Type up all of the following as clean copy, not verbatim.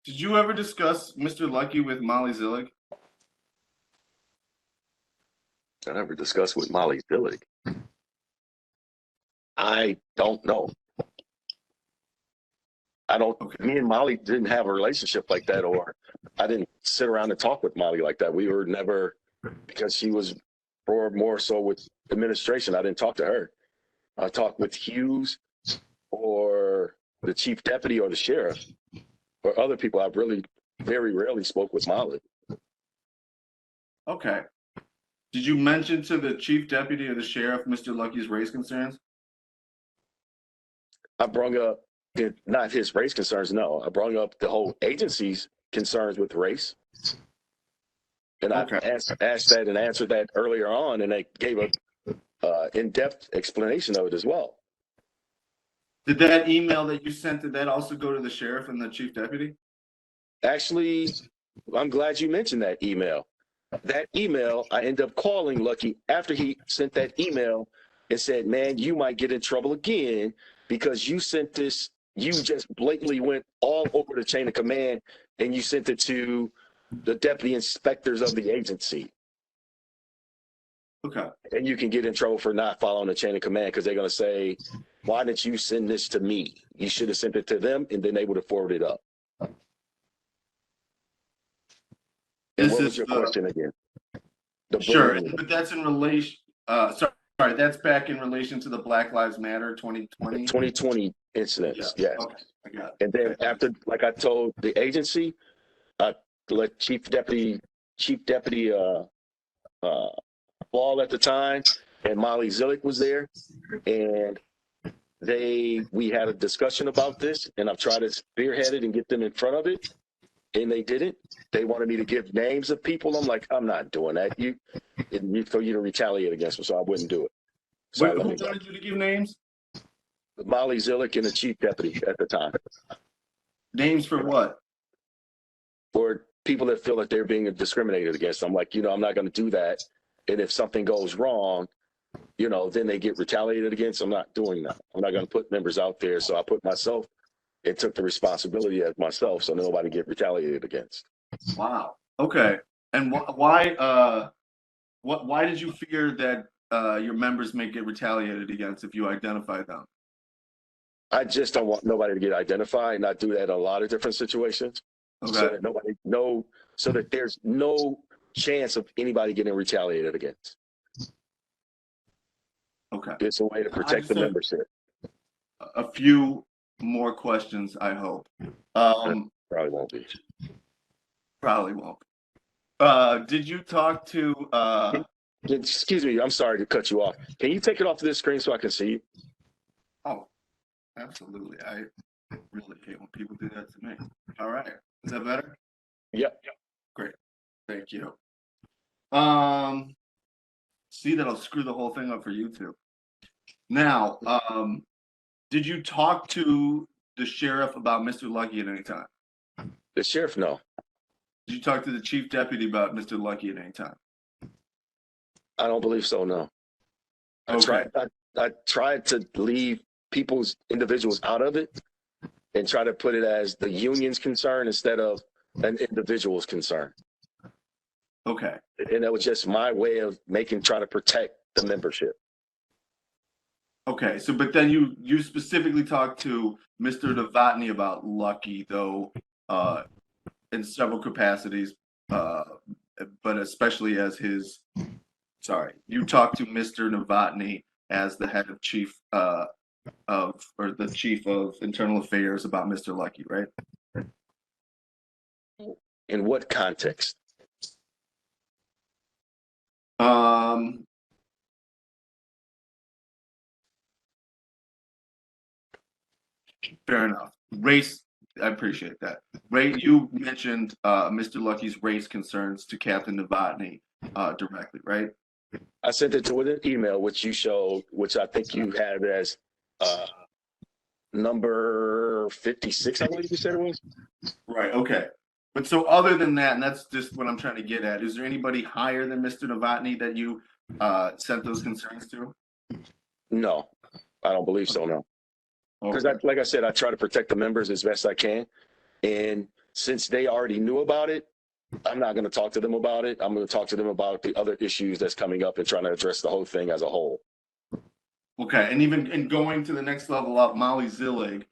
Did you ever discuss Mr. Lucky with Molly Zillig? I never discussed with Molly Zillig. I don't know. Me and Molly didn't have a relationship like that, or I didn't sit around and talk with Molly like that. We were never, because she was more so with administration. I didn't talk to her. I talked with Hughes or the chief deputy or the sheriff or other people. I really very rarely spoke with Molly. Okay. Did you mention to the chief deputy or the sheriff Mr. Lucky's race concerns? I brought up not his race concerns, no. I brought up the whole agency's concerns with race. And I asked that and answered that earlier on, and they gave a in-depth explanation of it as well. Did that email that you sent, did that also go to the sheriff and the chief deputy? Actually, I'm glad you mentioned that email. That email, I ended up calling Lucky after he sent that email and said, man, you might get in trouble again because you sent this, you just blatantly went all over the chain of command and you sent it to the deputy inspectors of the agency. Okay. And you can get in trouble for not following the chain of command because they're going to say, why didn't you send this to me? You should have sent it to them and then they would have forwarded it up. And what was your question again? Sure, but that's in relation, sorry, that's back in relation to the Black Lives Matter 2020? 2020 incidents, yes. Okay, I got it. And then after, like I told the agency, I let Chief Deputy Ball at the time, and Molly Zillig was there, and we had a discussion about this, and I've tried to spearhead it and get them in front of it, and they didn't. They wanted me to give names of people. I'm like, I'm not doing that. For you to retaliate against me, so I wouldn't do it. So who wanted you to give names? Molly Zillig and the chief deputy at the time. Names for what? For people that feel that they're being discriminated against. I'm like, I'm not going to do that. And if something goes wrong, then they get retaliated against. I'm not doing that. I'm not going to put members out there. So I put myself and took the responsibility as myself so nobody get retaliated against. Wow. Okay. And why did you fear that your members may get retaliated against if you identify them? I just don't want nobody to get identified, and I do that in a lot of different situations. Okay. So that there's no chance of anybody getting retaliated against. Okay. It's a way to protect the membership. A few more questions, I hope. Probably won't be. Probably won't. Did you talk to Excuse me, I'm sorry to cut you off. Can you take it off of this screen so I can see you? Oh, absolutely. I really hate when people do that to me. All right. Is that better? Yep. Great. Thank you. See, that'll screw the whole thing up for you too. Now, did you talk to the sheriff about Mr. Lucky at any time? The sheriff, no. Did you talk to the chief deputy about Mr. Lucky at any time? I don't believe so, no. Okay. I tried to leave individuals out of it and try to put it as the union's concern instead of an individual's concern. Okay. And that was just my way of trying to protect the membership. Okay, so but then you specifically talked to Mr. Novotny about Lucky, though, in several capacities, but especially as you talked to Mr. Novotny as the head of the chief of internal affairs about Mr. Lucky, right? In what context? Fair enough. Race, I appreciate that. You mentioned Mr. Lucky's race concerns to Captain Novotny directly, right? I sent it to an email, which you showed, which I think you had as number 56, I believe you said it was. Right, okay. But so other than that, and that's just what I'm trying to get at, is there anybody higher than Mr. Novotny that you sent those concerns to? No, I don't believe so, no. Because like I said, I try to protect the members as best I can. And since they already knew about it, I'm not going to talk to them about it. I'm going to talk to them about the other issues that's coming up and trying to address the whole thing as a whole. Okay, and even in going to the next level up, Molly Zillig,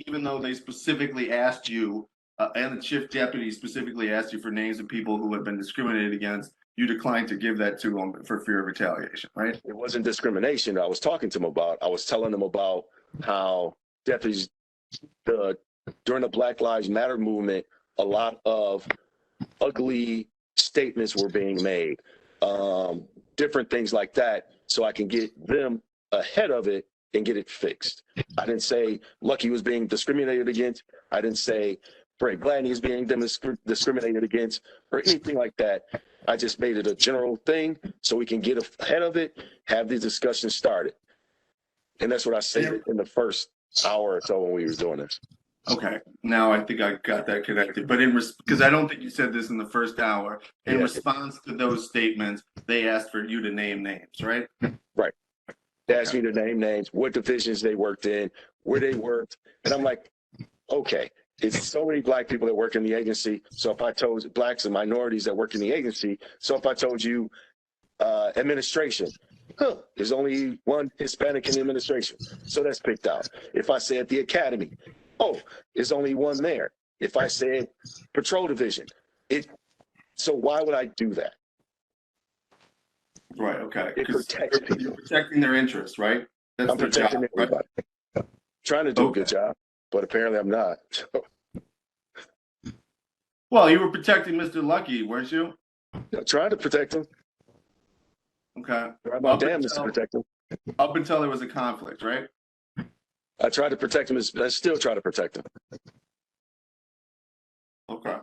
even though they specifically asked you, and the chief deputy specifically asked you for names of people who had been discriminated against, you declined to give that to them for fear of retaliation, right? It wasn't discrimination I was talking to them about. I was telling them about how deputies, during the Black Lives Matter movement, a lot of ugly statements were being made, different things like that, so I can get them ahead of it and get it fixed. I didn't say Lucky was being discriminated against. I didn't say Fred Gladney is being discriminated against or anything like that. I just made it a general thing so we can get ahead of it, have the discussion started. And that's what I said in the first hour or so when we were doing this. Okay, now I think I got that connected. But because I don't think you said this in the first hour, in response to those statements, they asked for you to name names, right? Right. They asked me to name names, what divisions they worked in, where they worked. And I'm like, okay, it's so many Black people that work in the agency. So if I told Blacks and minorities that work in the agency, so if I told you administration, there's only one Hispanic in the administration. So that's picked out. If I said the academy, there's only one there. If I said patrol division, so why would I do that? Right, okay. It protects people. You're protecting their interests, right? That's I'm protecting everybody. Right? Trying to do a good job, but apparently I'm not. Well, you were protecting Mr. Lucky, weren't you? Trying to protect him. Okay. Try my damnedest to protect him. Up until there was a conflict, right? I tried to protect him. I still try to protect him. Okay.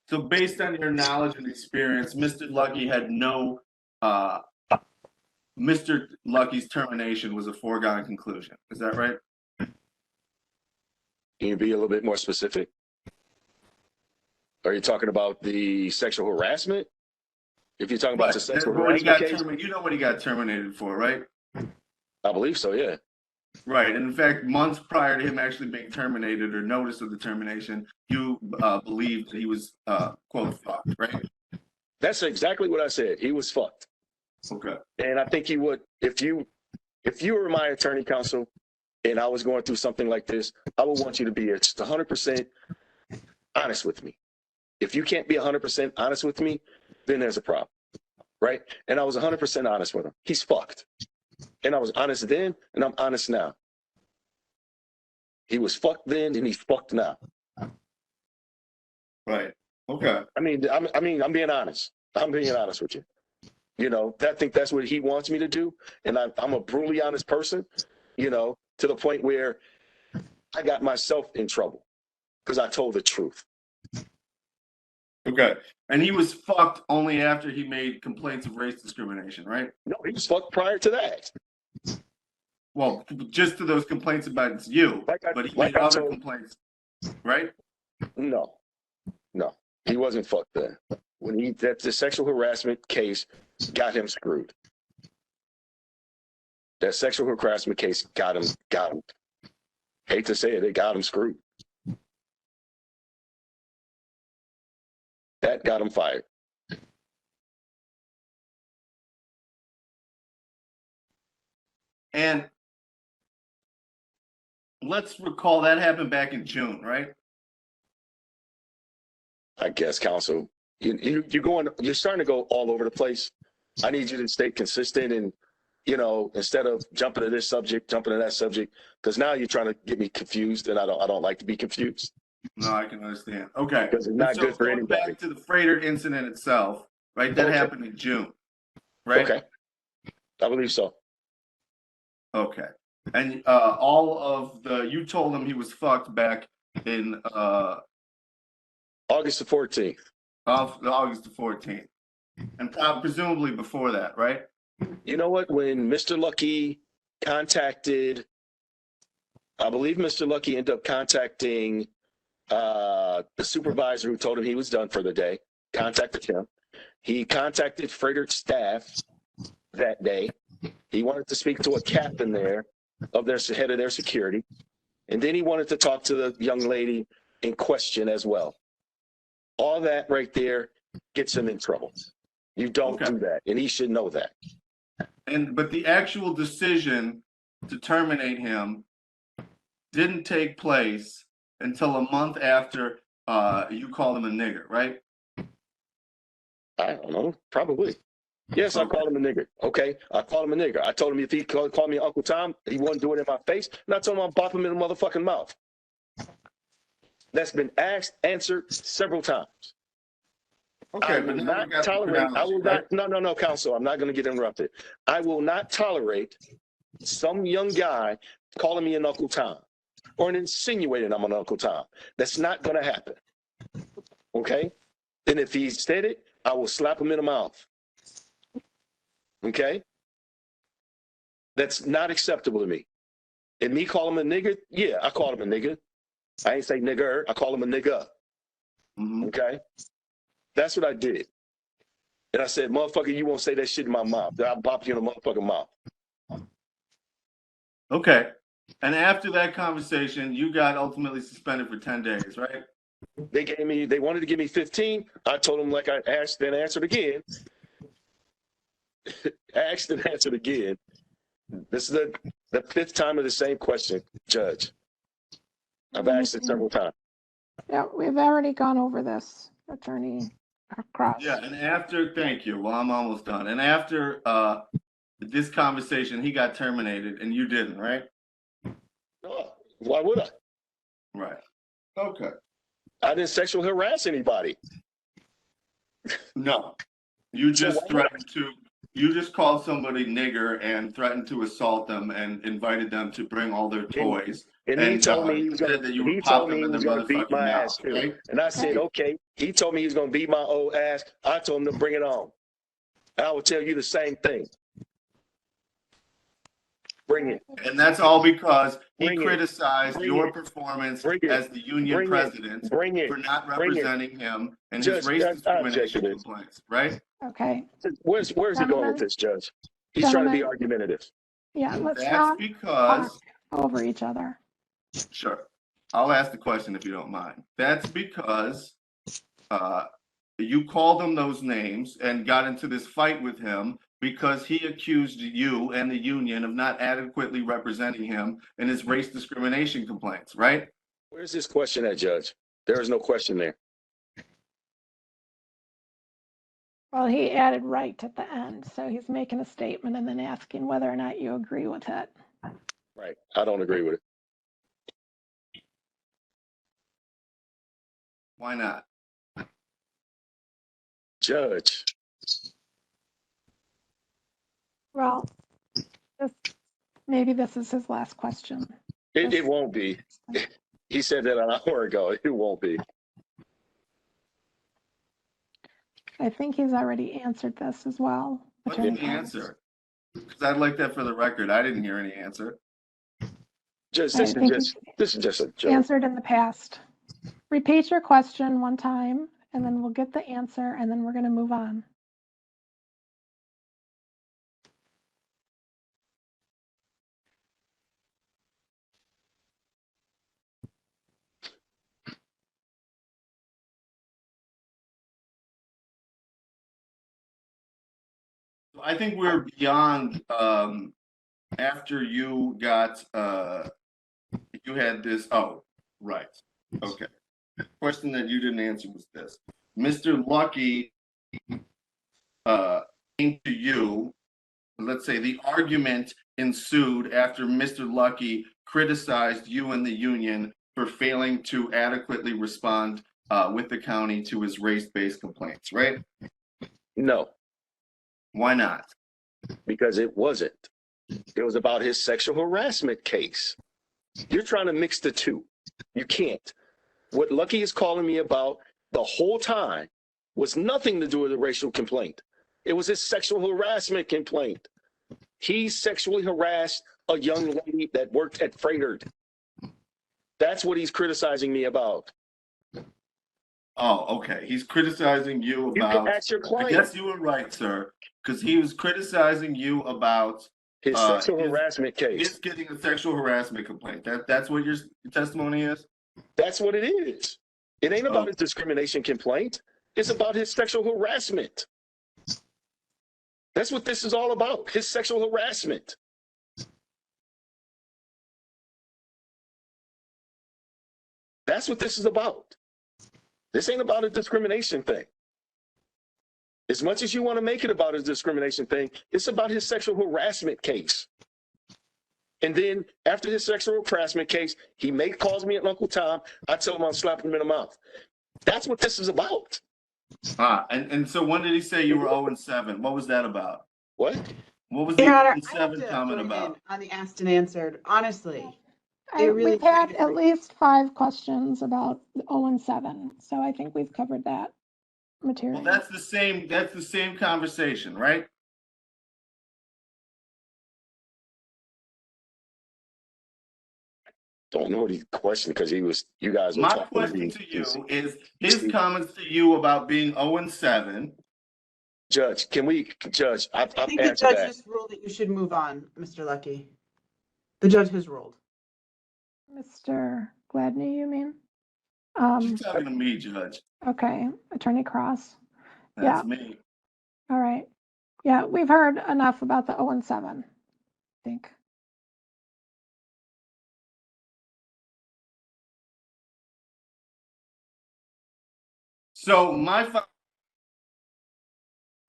So based on your knowledge and experience, Mr. Lucky had no, Mr. Lucky's termination was a foregone conclusion. Is that right? Can you be a little bit more specific? Are you talking about the sexual harassment? If you're talking about the sexual harassment case? You know what he got terminated for, right? I believe so, yeah. Right. And in fact, months prior to him actually being terminated or notice of the termination, you believed that he was, quote, fucked, right? That's exactly what I said. He was fucked. Okay. And I think he would, if you were my attorney counsel and I was going through something like this, I would want you to be just 100% honest with me. If you can't be 100% honest with me, then there's a problem, right? And I was 100% honest with him. He's fucked. And I was honest then, and I'm honest now. He was fucked then, and he's fucked now. Right. Okay. I'm being honest. I'm being honest with you. You know, I think that's what he wants me to do. And I'm a brutally honest person, you know, to the point where I got myself in trouble because I told the truth. Okay. And he was fucked only after he made complaints of race discrimination, right? No, he was fucked prior to that. Well, just to those complaints about you, but he made other complaints, right? No, he wasn't fucked then. When the sexual harassment case got him screwed. That sexual harassment case got him. Hate to say it, got him screwed. That got him fired. And let's recall that happened back in June, right? I guess, counsel, you're starting to go all over the place. I need you to stay consistent and, you know, instead of jumping to this subject, jumping to that subject, because now you're trying to get me confused, and I don't like to be confused. No, I can understand. Okay. Because it's not good for anybody. Back to the freighter incident itself, right? That happened in June, right? Okay. I believe so. Okay. And you told him he was fucked back in August the 14th. August the 14th. And presumably before that, right? You know what? When Mr. Lucky contacted I believe Mr. Lucky ended up contacting the supervisor who told him he was done for the day, contacted him. He contacted Frederick's staff that day. He wanted to speak to a captain there of their head of their security. And then he wanted to talk to the young lady in question as well. All that right there gets him in trouble. You don't do that, and he should know that. But the actual decision to terminate him didn't take place until a month after you called him a nigger, right? I don't know, probably. Yes, I called him a nigger. Okay, I called him a nigger. I told him if he called me Uncle Tom, he wouldn't do it in my face. And I told him I'll bop him in the motherfucking mouth. That's been asked, answered several times. Okay, I will not tolerate. I will not. No, counsel. I'm not going to get interrupted. I will not tolerate some young guy calling me an Uncle Tom or insinuating I'm an Uncle Tom. That's not going to happen. Okay, and if he said it, I will slap him in the mouth. Okay? That's not acceptable to me. And me call him a nigger? Yeah, I call him a nigger. I ain't say nigger, I call him a nigga. Okay? That's what I did. And I said, motherfucker, you won't say that shit in my mouth. I'll bop you in the motherfucking mouth. Okay. And after that conversation, you got ultimately suspended for 10 days, right? They wanted to give me 15. I told them, like I asked and answered again. Asked and answered again. This is the fifth time of the same question, Judge. I've asked it several times. Yeah, we've already gone over this, Attorney Cross. Yeah, and after, thank you. Well, I'm almost done. And after this conversation, he got terminated and you didn't, right? No, why would I? Right. Okay. I didn't sexually harass anybody. No. You just threatened to, you just called somebody nigger and threatened to assault them and invited them to bring all their toys. And he told me he was going to beat my ass too. Right? And I said, okay. He told me he was going to beat my old ass. I told him to bring it on. I will tell you the same thing. Bring it. And that's all because he criticized your performance as the union president for not representing him and his race discrimination complaints, right? Okay. Where's he going with this, Judge? He's trying to be argumentative. Yeah, let's not talk over each other. Sure. I'll ask the question if you don't mind. That's because you called him those names and got into this fight with him because he accused you and the union of not adequately representing him in his race discrimination complaints, right? Where's this question at, Judge? There is no question there. Well, he added right at the end, so he's making a statement and then asking whether or not you agree with it. Right. I don't agree with it. Why not? Judge. Well, maybe this is his last question. It won't be. He said that an hour ago. It won't be. I think he's already answered this as well. What did he answer? Because I'd like that for the record. I didn't hear any answer. This is just a joke. Answered in the past. Repeat your question one time, and then we'll get the answer, and then we're going to move on. I think we're beyond after you got you had this. Oh, right. Okay. The question that you didn't answer was this. Mr. Lucky came to you. Let's say the argument ensued after Mr. Lucky criticized you and the union for failing to adequately respond with the county to his race-based complaints, right? No. Why not? Because it wasn't. It was about his sexual harassment case. You're trying to mix the two. You can't. What Lucky is calling me about the whole time was nothing to do with a racial complaint. It was his sexual harassment complaint. He sexually harassed a young lady that worked at Fredrick. That's what he's criticizing me about. Oh, okay. He's criticizing you You can about. ask your I client. guess you were right, sir, because he was criticizing you about His sexual his harassment case. getting a sexual harassment complaint. That's what your testimony is. That's what it is. It ain't about his discrimination complaint. It's about his sexual harassment. That's what this is all about, his sexual harassment. That's what this is about. This ain't about a discrimination thing. As much as you want to make it about his discrimination thing, it's about his sexual harassment case. And then after his sexual harassment case, he calls me an Uncle Tom. I tell him I'll slap him in the mouth. That's what this is about. And so when did he say you were 0-7? What was that about? What? What was the Your Honor, 0-7 comment about? On the asked and answered, honestly. We've had at least 5 questions about 0-7, so I think we've covered that material. Well, that's the same conversation, right? Don't know the question because you guys were My talking question to you is his comments to you about being 0-7. Judge, Judge, I've I think the answered judge that. just ruled that you should move on, Mr. Lucky. The judge has ruled. Mr. Gladney, you mean? She's talking to me, Judge. Okay, Attorney Cross. That's Yeah. me. All right. Yeah, we've heard enough about the 0-7, I think. So my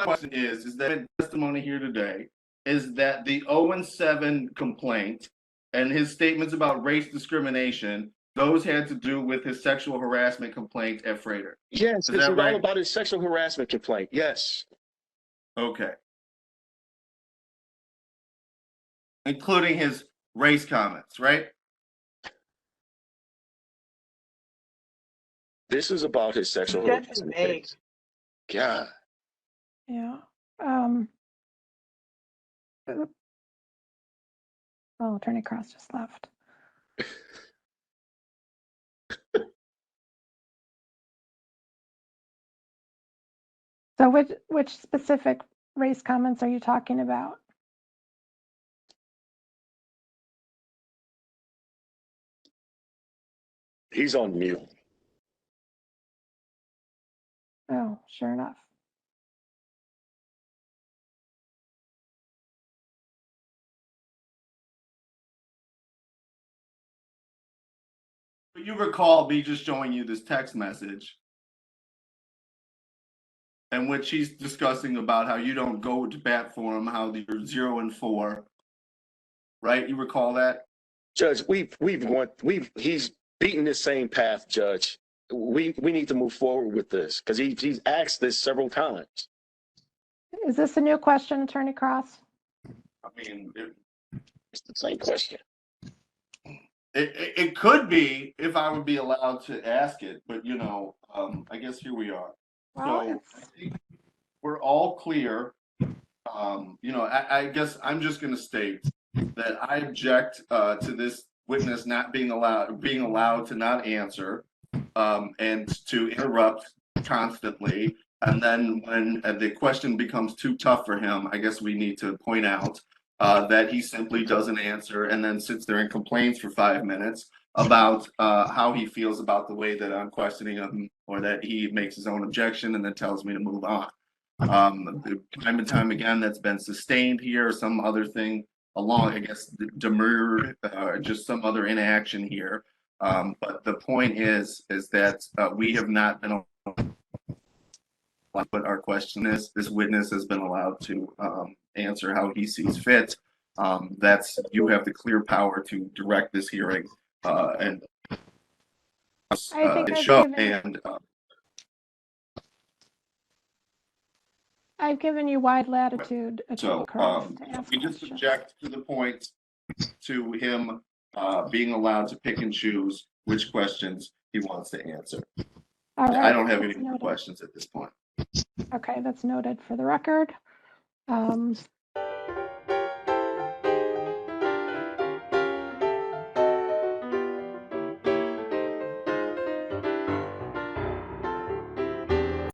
question is that testimony here today is that the 0-7 complaint and his statements about race discrimination, those had to do with his sexual harassment complaint at Fredrick. Yes, Is it's that all right? about his sexual harassment complaint. Yes. Okay. Including his race comments, right? This is about his sexual The judge is harassment vague. case. God. Yeah. Oh, Attorney Cross just left. So which specific race comments are you talking about? He's on mute. Oh, sure enough. But you recall me just showing you this text message in which he's discussing about how you don't go to bat for him, how you're 0-4, right? You recall that? Judge, he's beaten the same path, Judge. We need to move forward with this because he's asked this several times. Is this a new question, Attorney Cross? I mean, It's the same question. it could be if I would be allowed to ask it, but I guess here we are. Well, So I think we're all clear. I guess I'm just going to state that I object to this witness not being allowed to not answer and to interrupt constantly. And then when the question becomes too tough for him, I guess we need to point out that he simply doesn't answer and then sits there and complains for 5 minutes about how he feels about the way that I'm questioning him, or that he makes his own objection and then tells me to move on. Time and time again, that's been sustained here, or some other thing along, I guess, demurred, just some other inaction here. But the point is that we have not been. But our question is, this witness has been allowed to answer how he sees fit. You have the clear power to direct this hearing and I think I've given you wide latitude, Attorney Cross, to ask we just questions. object to the point to him being allowed to pick and choose which questions he wants to answer. All right, I don't have any that's more noted. questions at this point. Okay, that's noted for the record.